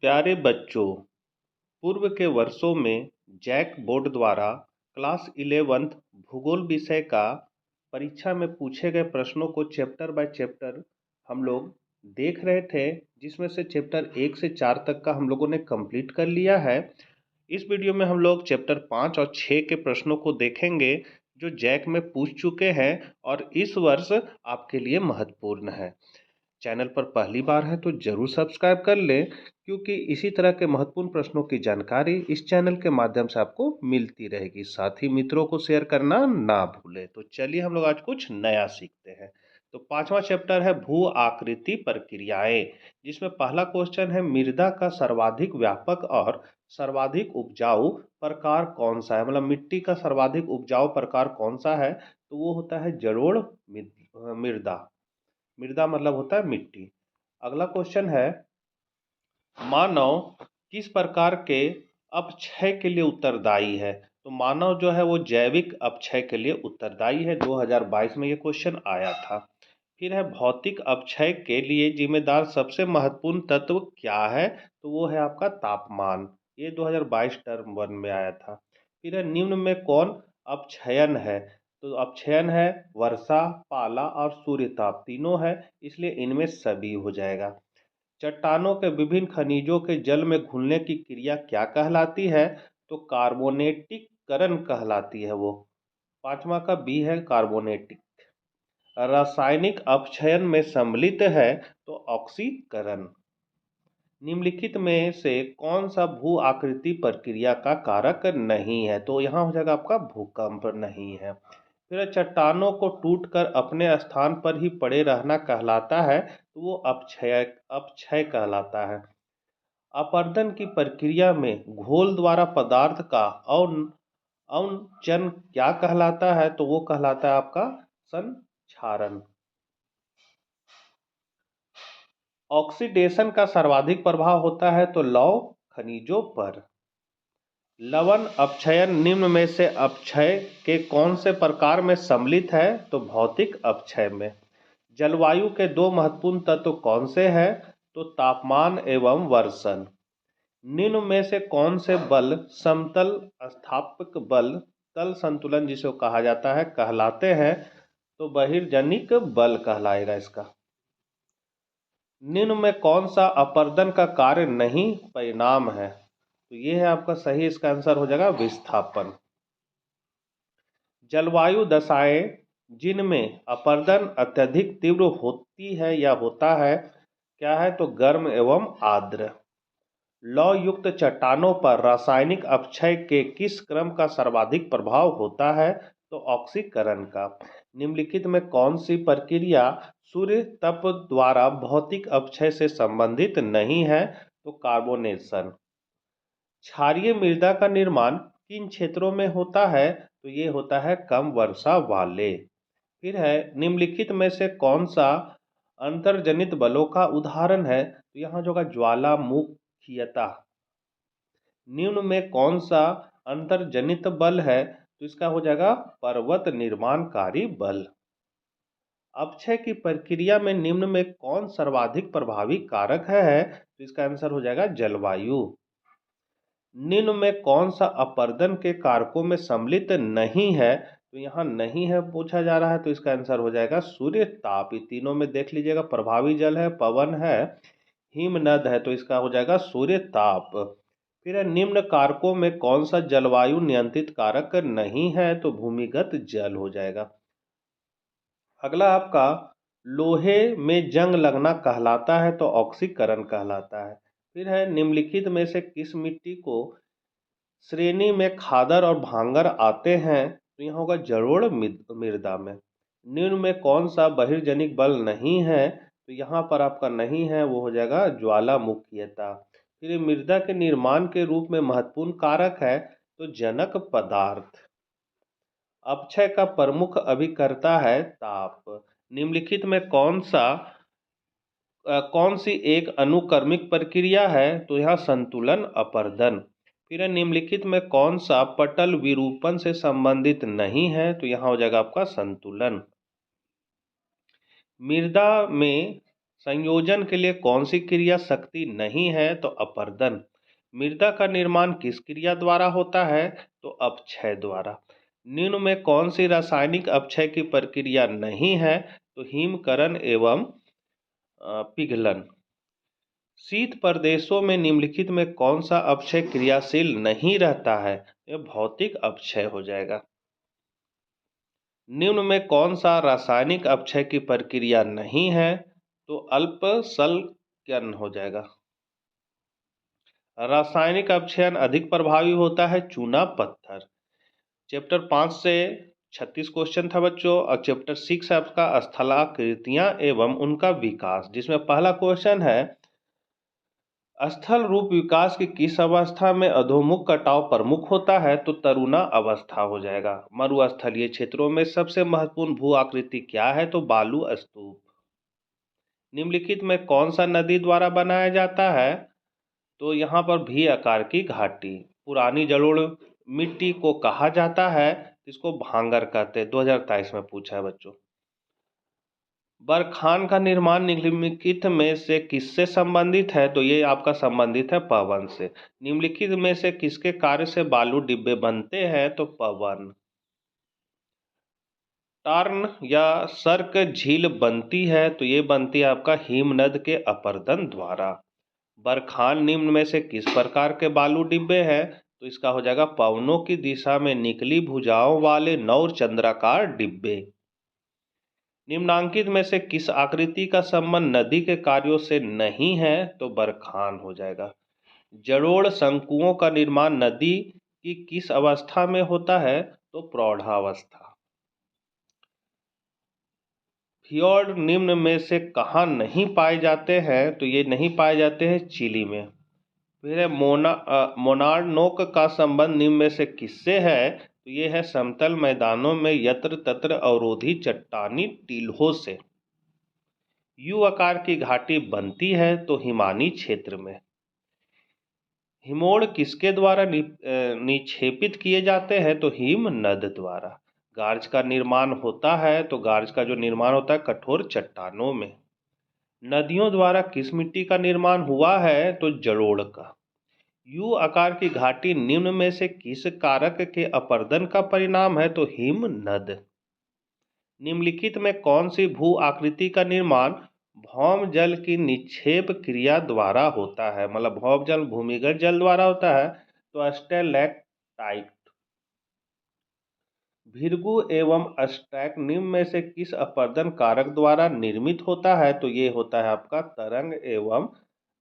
प्यारे बच्चों, पूर्व के वर्षों में जैक बोर्ड द्वारा क्लास 11th भूगोल विषय का परीक्षा में पूछे गए प्रश्नों को चैप्टर बाय चैप्टर हम लोग देख रहे थे, जिसमें से चैप्टर 1 से 4 तक का हम लोगों ने कंप्लीट कर लिया है। इस वीडियो में हम लोग चैप्टर 5 और 6 के प्रश्नों को देखेंगे, जो जैक में पूछ चुके हैं और इस वर्ष आपके लिए महत्वपूर्ण है। चैनल पर पहली बार है तो जरूर सब्सक्राइब कर लें, क्योंकि इसी तरह के महत्वपूर्ण प्रश्नों की जानकारी इस चैनल के माध्यम से आपको मिलती रहेगी। साथ ही मित्रों को शेयर करना ना भूलें। तो चलिए हम लोग आज कुछ नया सीखते हैं। तो पांचवा चैप्टर है भू आकृति प्रक्रियाएं, जिसमें पहला क्वेश्चन है मृदा का सर्वाधिक व्यापक और सर्वाधिक उपजाऊ प्रकार कौन सा है। मतलब मिट्टी का सर्वाधिक उपजाऊ प्रकार कौन सा है, तो वो होता है जलोढ़ मृदा। मृदा मतलब होता है मिट्टी। अगला क्वेश्चन है मानव किस प्रकार के अपक्षय के लिए उत्तरदायी है। तो मानव जो है वो जैविक अपक्षय के लिए उत्तरदायी है। 2022 में ये क्वेश्चन आया था। फिर है भौतिक अपक्षय के लिए जिम्मेदार सबसे महत्वपूर्ण तत्व क्या है, तो वो है आपका तापमान। ये 2022 टर्म 1 में आया था। फिर है निम्न में कौन अपक्षयन है, तो अपक्षयन है वर्षा, पाला और सूर्य ताप, तीनों है, इसलिए इनमें सभी हो जाएगा। चट्टानों के विभिन्न खनिजों के जल में घुलने की क्रिया क्या कहलाती है, तो कार्बोनेटिकरण कहलाती है वो। पांचवा का बी है कार्बोनेटिक। रासायनिक अपक्षयन में सम्मिलित है तो ऑक्सीकरण। निम्नलिखित में से कौन सा भू आकृति प्रक्रिया का कारक नहीं है, तो यहाँ हो जाएगा आपका भूकंप नहीं है। फिर चट्टानों को टूटकर अपने स्थान पर ही पड़े रहना कहलाता है, तो वो अपक्षय कहलाता है। अपरदन की प्रक्रिया में घोल द्वारा पदार्थ का अवचन क्या कहलाता है, तो वो कहलाता है आपका संक्षारण। ऑक्सीडेशन का सर्वाधिक प्रभाव होता है तो लौह खनिजों पर। लवण अपक्षयन निम्न में से अपक्षय के कौन से प्रकार में सम्मिलित है, तो भौतिक अपक्षय में। जलवायु के दो महत्वपूर्ण तत्व कौन से हैं, तो तापमान एवं वर्षण। निम्न में से कौन से बल समतल स्थापक बल तल संतुलन जिसे कहा जाता है कहलाते हैं, तो बहिर्जनिक बल कहलाएगा इसका। निम्न में कौन सा अपरदन का कार्य नहीं परिणाम है, तो ये है आपका सही, इसका आंसर हो जाएगा विस्थापन। जलवायु दशाएं जिनमें अपरदन अत्यधिक तीव्र होती है या होता है क्या है, तो गर्म एवं आर्द्र। लौह युक्त चट्टानों पर रासायनिक अपक्षय के किस क्रम का सर्वाधिक प्रभाव होता है, तो ऑक्सीकरण का। निम्नलिखित में कौन सी प्रक्रिया सूर्य तप द्वारा भौतिक अपक्षय से संबंधित नहीं है, तो कार्बोनेशन। क्षारीय मृदा का निर्माण किन क्षेत्रों में होता है, तो ये होता है कम वर्षा वाले। फिर है निम्नलिखित में से कौन सा अंतर्जनित बलों का उदाहरण है, तो यहाँ जो होगा ज्वालामुखीयता। निम्न में कौन सा अंतर्जनित बल है, तो इसका हो जाएगा पर्वत निर्माणकारी बल। अपक्षय की प्रक्रिया में निम्न में कौन सर्वाधिक प्रभावी कारक है, तो इसका आंसर हो जाएगा जलवायु। निम्न में कौन सा अपरदन के कारकों में सम्मिलित नहीं है, तो यहाँ नहीं है पूछा जा रहा है, तो इसका आंसर हो जाएगा सूर्य ताप। ये तीनों में देख लीजिएगा, प्रभावी जल है, पवन है, हिमनद है, तो इसका हो जाएगा सूर्य ताप। फिर निम्न कारकों में कौन सा जलवायु नियंत्रित कारक नहीं है, तो भूमिगत जल हो जाएगा। अगला आपका लोहे में जंग लगना कहलाता है, तो ऑक्सीकरण कहलाता है। फिर है निम्नलिखित में से किस मिट्टी को श्रेणी में खादर और भांगर आते हैं, तो यहाँ होगा जलोढ़ मृदा में। निम्न में कौन सा बहिर्जनिक बल नहीं है, तो यहाँ पर आपका नहीं है, वो हो जाएगा ज्वालामुखीयता। फिर मृदा के निर्माण के रूप में महत्वपूर्ण कारक है, तो जनक पदार्थ। अपक्षय का प्रमुख अभिकर्ता है ताप। निम्नलिखित में कौन सी एक अनुक्रमिक प्रक्रिया है, तो यहाँ संतुलन अपरदन। फिर निम्नलिखित में कौन सा पटल विरूपण से संबंधित नहीं है, तो यहाँ हो जाएगा आपका संतुलन। मृदा में संयोजन के लिए कौन सी क्रिया शक्ति नहीं है? तो अपरदन। मृदा का निर्माण किस क्रिया द्वारा होता है? तो अपक्षय द्वारा। निम्न में कौन सी रासायनिक अपक्षय की प्रक्रिया नहीं है? तो हिमकरण एवं पिघलन। शीत प्रदेशों में निम्नलिखित में कौन सा अपक्षय क्रियाशील नहीं रहता है? यह भौतिक अपक्षय हो जाएगा। निम्न में कौन सा रासायनिक अपक्षय की प्रक्रिया नहीं है? तो अल्पशल्यन हो जाएगा। रासायनिक अपक्षयन अधिक प्रभावी होता है चूना पत्थर। चैप्टर 5 से 36 क्वेश्चन था बच्चों, और चैप्टर 6 है आपका स्थलाकृतियां एवं उनका विकास, जिसमें पहला क्वेश्चन है स्थल रूप विकास की किस अवस्था में अधोमुख कटाव प्रमुख होता है? तो तरुणा अवस्था हो जाएगा। मरुस्थलीय क्षेत्रों में सबसे महत्वपूर्ण भू आकृति क्या है? तो बालू स्तूप। निम्नलिखित में कौन सा नदी द्वारा बनाया जाता है? तो यहाँ पर भी आकार की घाटी। पुरानी जलोढ़ मिट्टी को कहा जाता है, इसको भांगर कहते हैं। 2023 में पूछा है बच्चों। बरखान का निर्माण निम्नलिखित में से किससे संबंधित है? तो ये आपका संबंधित है पवन से। निम्नलिखित में से किसके कार्य से बालू डिब्बे बनते हैं? तो पवन। टार्न या सर्क झील बनती है? तो ये बनती है आपका हिमनद के अपरदन द्वारा। बरखान निम्न में से किस प्रकार के बालू डिब्बे हैं? तो इसका हो जाएगा पवनों की दिशा में निकली भुजाओं वाले नौर चंद्राकार डिब्बे। निम्नांकित में से किस आकृति का संबंध नदी के कार्यों से नहीं है? तो बरखान हो जाएगा। जलोढ़ शंकुओं का निर्माण नदी की किस अवस्था में होता है? तो प्रौढ़ावस्था। फियोर्ड निम्न में से कहाँ नहीं पाए जाते हैं? तो ये नहीं पाए जाते हैं चिली में। फिर है मोनार्नोक का संबंध निम्न में से किससे है? तो ये है समतल मैदानों में यत्र तत्र अवरोधी चट्टानी टीलों से। यू आकार की घाटी बनती है? तो हिमानी क्षेत्र में। हिमोड़ किसके द्वारा निक्षेपित किए जाते हैं? तो हिमनद द्वारा। गार्ज का निर्माण होता है? तो गार्ज का जो निर्माण होता है कठोर चट्टानों में। नदियों द्वारा किस मिट्टी का निर्माण हुआ है? तो जलोढ़ का। यू आकार की घाटी निम्न में से किस कारक के अपरदन का परिणाम है? तो हिमनद। निम्नलिखित में कौन सी भू आकृति का निर्माण भौम जल की निक्षेप क्रिया द्वारा होता है? मतलब भौम जल भूमिगत जल द्वारा होता है। तो स्टेलेक्टाइट। भृगु एवं स्टैक निम्न में से किस अपरदन कारक द्वारा निर्मित होता है? तो ये होता है आपका तरंग एवं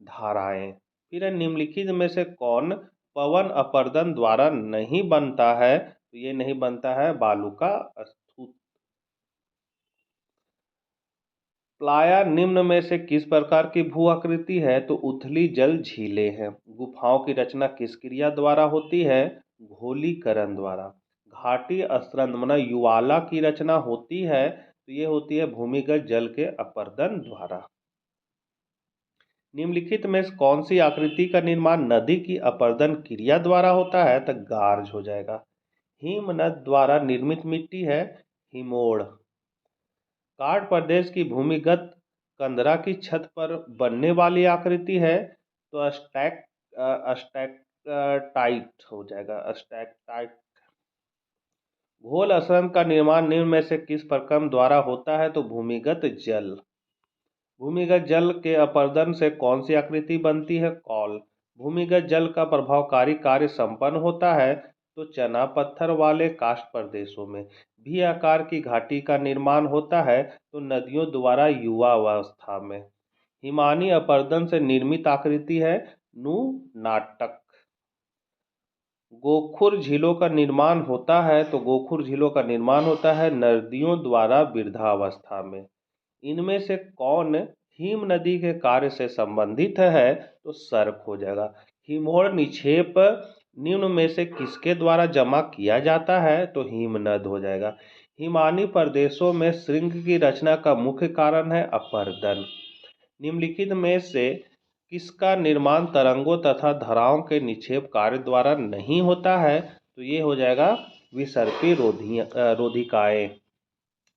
धाराएं। फिर निम्नलिखित में से कौन पवन अपरदन द्वारा नहीं बनता है? तो ये नहीं बनता है बालू का स्तूप। प्लाया निम्न में से किस प्रकार की भू आकृति है? तो उथली जल झीलें हैं। गुफाओं की रचना किस क्रिया द्वारा होती है? घोलीकरण द्वारा। घाटी स्त्रंदमना युवाला की रचना होती है? तो ये होती है भूमिगत जल के अपरदन द्वारा। निम्नलिखित में कौन सी आकृति का निर्माण नदी की अपरदन क्रिया द्वारा होता है? तो गार्ज हो जाएगा। हिमनद द्वारा निर्मित मिट्टी है हिमोड़। कार्ड प्रदेश की भूमिगत कंदरा की छत पर बनने वाली आकृति है? तो स्टैकटाइट हो जाएगा। स्टैकटाइट। घोल असंध का निर्माण निम्न में से किस प्रक्रम द्वारा होता है? तो भूमिगत जल। भूमिगत जल के अपरदन से कौन सी आकृति बनती है? कॉल। भूमिगत जल का प्रभावकारी कार्य संपन्न होता है? तो चना पत्थर वाले काष्ठ प्रदेशों में। भी आकार की घाटी का निर्माण होता है? तो नदियों द्वारा युवा अवस्था में। हिमानी अपरदन से निर्मित आकृति है नु नाटक। गोखुर झीलों का निर्माण होता है? तो गोखुर झीलों का निर्माण होता है नदियों द्वारा वृद्धावस्था में। इनमें से कौन हिम नदी के कार्य से संबंधित है? तो सर्क हो जाएगा। हिमोड़ निक्षेप निम्न में से किसके द्वारा जमा किया जाता है? तो हिमनद हो जाएगा। हिमानी प्रदेशों में श्रृंग की रचना का मुख्य कारण है अपरदन। निम्नलिखित में से किसका निर्माण तरंगों तथा धाराओं के निक्षेप कार्य द्वारा नहीं होता है? तो ये हो जाएगा विसर्पी रोधिकाएं।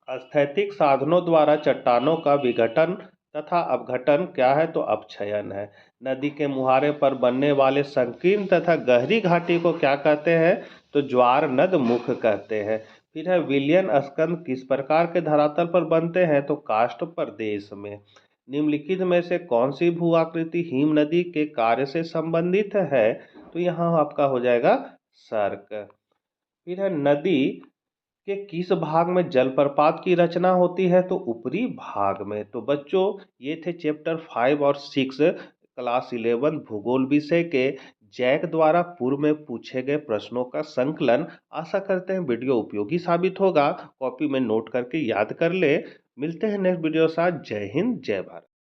स्थैतिक साधनों द्वारा चट्टानों का विघटन तथा अपघटन क्या है तो अपक्षयन है। नदी के मुहारे पर बनने वाले संकीर्ण तथा गहरी घाटी को क्या कहते हैं तो ज्वार नद मुख कहते हैं। फिर है विलयन स्कंद किस प्रकार के धरातल पर बनते हैं तो काष्ठ प्रदेश में। निम्नलिखित में से कौन सी भू आकृति हिम नदी के कार्य से संबंधित है तो यहाँ आपका हो जाएगा सर्क। फिर है नदी के किस भाग में जलप्रपात की रचना होती है तो ऊपरी भाग में। तो बच्चों ये थे चैप्टर 5 और 6 क्लास 11 भूगोल विषय के जैक द्वारा पूर्व में पूछे गए प्रश्नों का संकलन। आशा करते हैं वीडियो उपयोगी साबित होगा। कॉपी में नोट करके याद कर ले। मिलते हैं नेक्स्ट वीडियो के साथ। जय हिंद जय भारत।